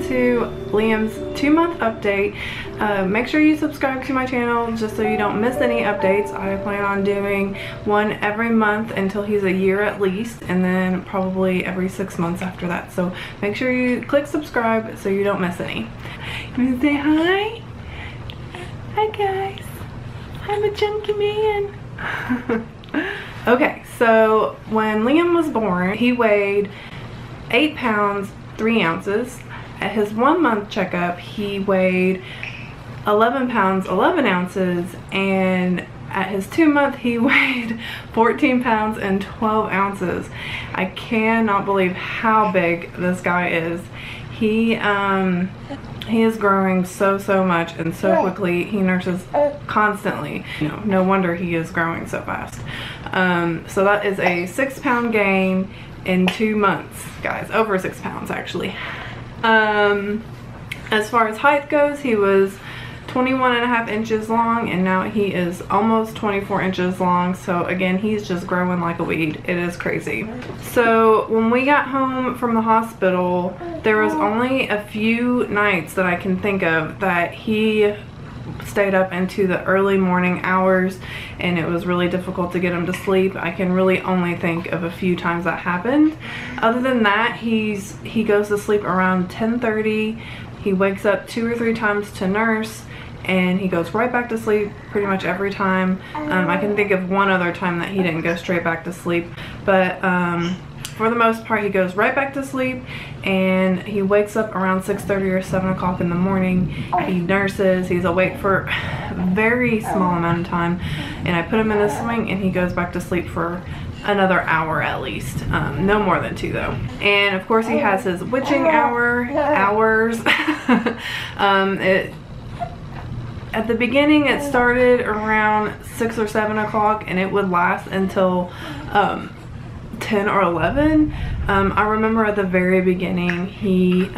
to Liam's 2-month update. Make sure you subscribe to my channel just so you don't miss any updates. I plan on doing one every month until he's a year at least, and then probably every 6 months after that. So make sure you click subscribe so you don't miss any. You wanna say hi? Hi guys. I'm a chunky man. Okay, so when Liam was born, he weighed 8 pounds 3 ounces. At his 1-month checkup, he weighed 11 pounds 11 ounces, and at his 2-month, he weighed 14 pounds and 12 ounces. I cannot believe how big this guy is. He is growing so much and so quickly. He nurses constantly. No wonder he is growing so fast. So that is a 6-pound gain in 2 months, guys. Over 6 pounds actually. As far as height goes, he was 21.5 inches long, and now he is almost 24 inches long. So again, he's just growing like a weed. It is crazy. So when we got home from the hospital, there was only a few nights that I can think of that he stayed up into the early morning hours, and it was really difficult to get him to sleep. I can really only think of a few times that happened. Other than that, he goes to sleep around 10:30. He wakes up 2 or 3 times to nurse, and he goes right back to sleep pretty much every time. I can think of one other time that he didn't go straight back to sleep, but for the most part, he goes right back to sleep, and he wakes up around 6:30 or 7 o'clock in the morning. He nurses. He's awake for a very small amount of time, and I put him in a swing, and he goes back to sleep for another hour at least. No more than 2 though. And of course, he has his witching hours. At the beginning, it started around 6 or 7 o'clock, and it would last until 10 or 11. I remember at the very beginning, he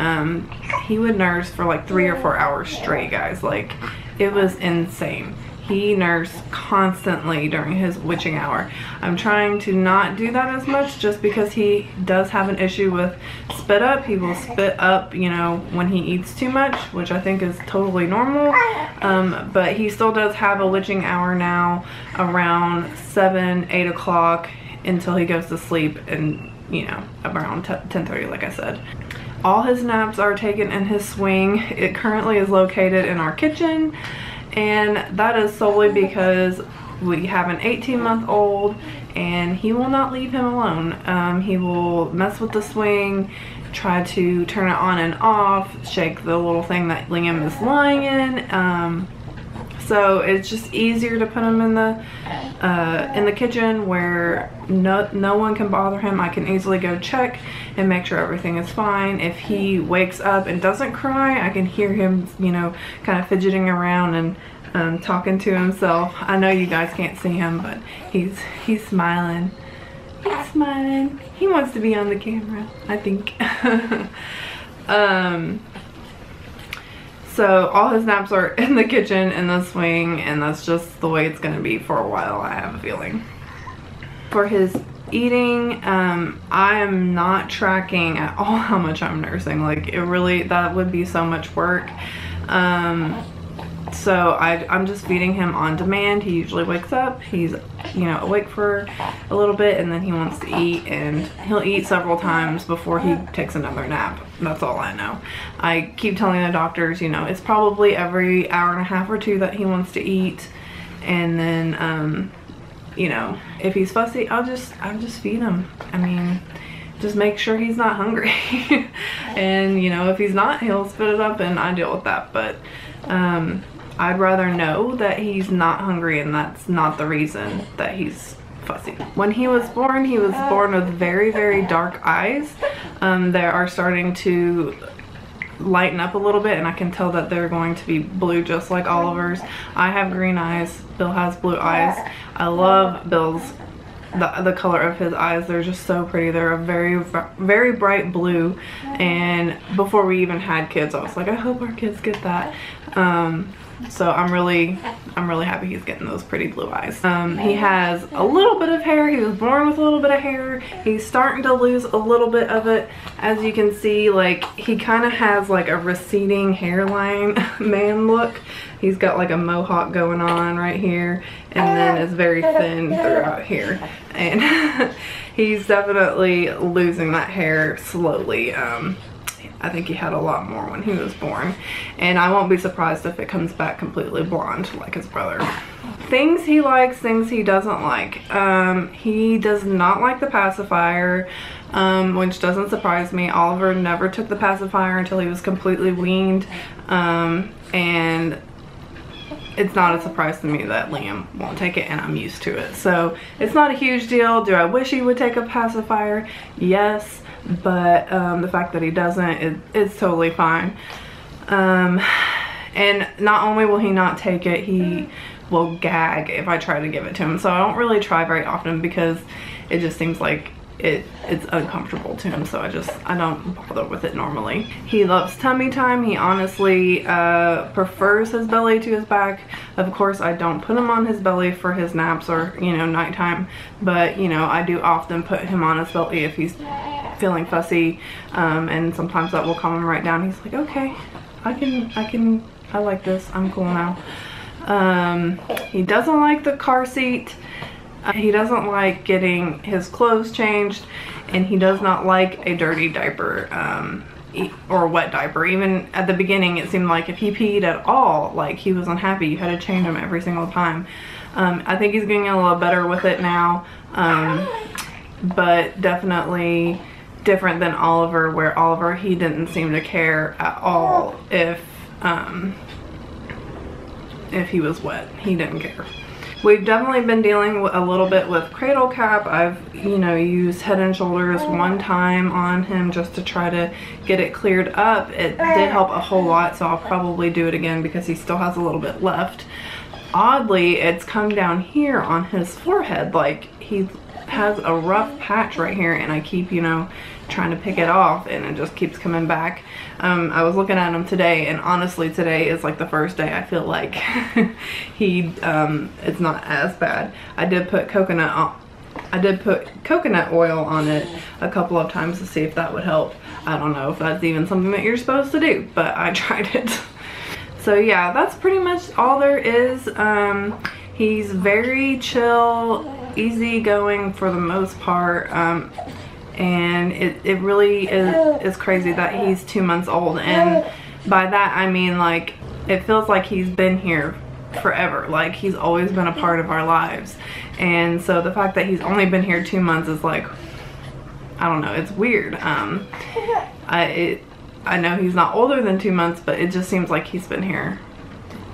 would nurse for like 3 or 4 hours straight, guys. Like, it was insane. He nursed constantly during his witching hour. I'm trying to not do that as much just because he does have an issue with spit up. He will spit up, you know, when he eats too much, which I think is totally normal. But he still does have a witching hour now around 7, 8 o'clock until he goes to sleep, and you know, around 10:30 like I said. All his naps are taken in his swing. It currently is located in our kitchen, and that is solely because we have an 18-month-old and he will not leave him alone. He will mess with the swing, try to turn it on and off, shake the little thing that Liam is lying in. So it's just easier to put him in the kitchen where no one can bother him. I can easily go check and make sure everything is fine. If he wakes up and doesn't cry, I can hear him, you know, kind of fidgeting around and talking to himself. I know you guys can't see him, but he's smiling. He's smiling. He wants to be on the camera, I think. So all his naps are in the kitchen, in the swing, and that's just the way it's going to be for a while, I have a feeling. For his eating, I am not tracking at all how much I'm nursing. Like, it really, that would be so much work. So I'm just feeding him on demand. He usually wakes up, he's, you know, awake for a little bit, and then he wants to eat, and he'll eat several times before he takes another nap. That's all I know. I keep telling the doctors, you know, it's probably every hour and a half or 2 that he wants to eat, and then you know, if he's fussy, I'll just feed him. I mean, just make sure he's not hungry. And you know, if he's not, he'll spit it up and I deal with that. But I'd rather know that he's not hungry and that's not the reason that he's fussy. When he was born with very dark eyes. They are starting to lighten up a little bit, and I can tell that they're going to be blue just like Oliver's. I have green eyes, Bill has blue eyes. I love Bill's, the color of his eyes. They're just so pretty. They're a very bright blue, and before we even had kids I was like, I hope our kids get that. So I'm really happy he's getting those pretty blue eyes. He has a little bit of hair. He was born with a little bit of hair. He's starting to lose a little bit of it. As you can see, like, he kind of has like a receding hairline man look. He's got like a mohawk going on right here, and then is very thin throughout here. And he's definitely losing that hair slowly. I think he had a lot more when he was born, and I won't be surprised if it comes back completely blonde like his brother. Things he likes, things he doesn't like. He does not like the pacifier, which doesn't surprise me. Oliver never took the pacifier until he was completely weaned, and it's not a surprise to me that Liam won't take it, and I'm used to it. So it's not a huge deal. Do I wish he would take a pacifier? Yes. But the fact that he doesn't, it's totally fine. And not only will he not take it, he will gag if I try to give it to him. So I don't really try very often because it just seems like it's uncomfortable to him. So I don't bother with it normally. He loves tummy time. He honestly prefers his belly to his back. Of course, I don't put him on his belly for his naps or, you know, nighttime. But, you know, I do often put him on his belly if he's feeling fussy, and sometimes that will calm him right down. He's like, okay, I like this, I'm cool now. He doesn't like the car seat. He doesn't like getting his clothes changed, and he does not like a dirty diaper, or a wet diaper. Even at the beginning, it seemed like if he peed at all, like, he was unhappy. You had to change him every single time. I think he's getting a little better with it now, but definitely different than Oliver, where Oliver, he didn't seem to care at all if he was wet. He didn't care. We've definitely been dealing a little bit with Cradle Cap. I've, you know, used Head and Shoulders one time on him just to try to get it cleared up. It did help a whole lot, so I'll probably do it again because he still has a little bit left. Oddly, it's come down here on his forehead. Like, he has a rough patch right here, and I keep, you know, trying to pick it off, and it just keeps coming back. I was looking at him today, and honestly today is like the first day I feel like it's not as bad. I did put coconut oil on it a couple of times to see if that would help. I don't know if that's even something that you're supposed to do, but I tried it. So yeah, that's pretty much all there is. He's very chill, easygoing for the most part, and it really is crazy that he's 2 months old, and by that I mean, like, it feels like he's been here forever. Like, he's always been a part of our lives, and so the fact that he's only been here 2 months is like, I don't know, it's weird. I know he's not older than 2 months, but it just seems like he's been here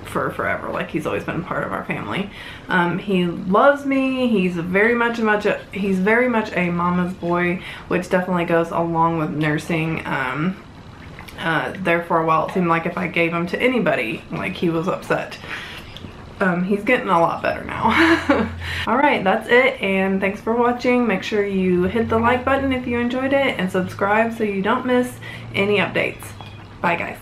for forever. Like, he's always been part of our family. He loves me. He's very much a mama's boy, which definitely goes along with nursing. There for a while, it seemed like if I gave him to anybody, like, he was upset. He's getting a lot better now. Alright, that's it, and thanks for watching. Make sure you hit the like button if you enjoyed it, and subscribe so you don't miss any updates. Bye guys.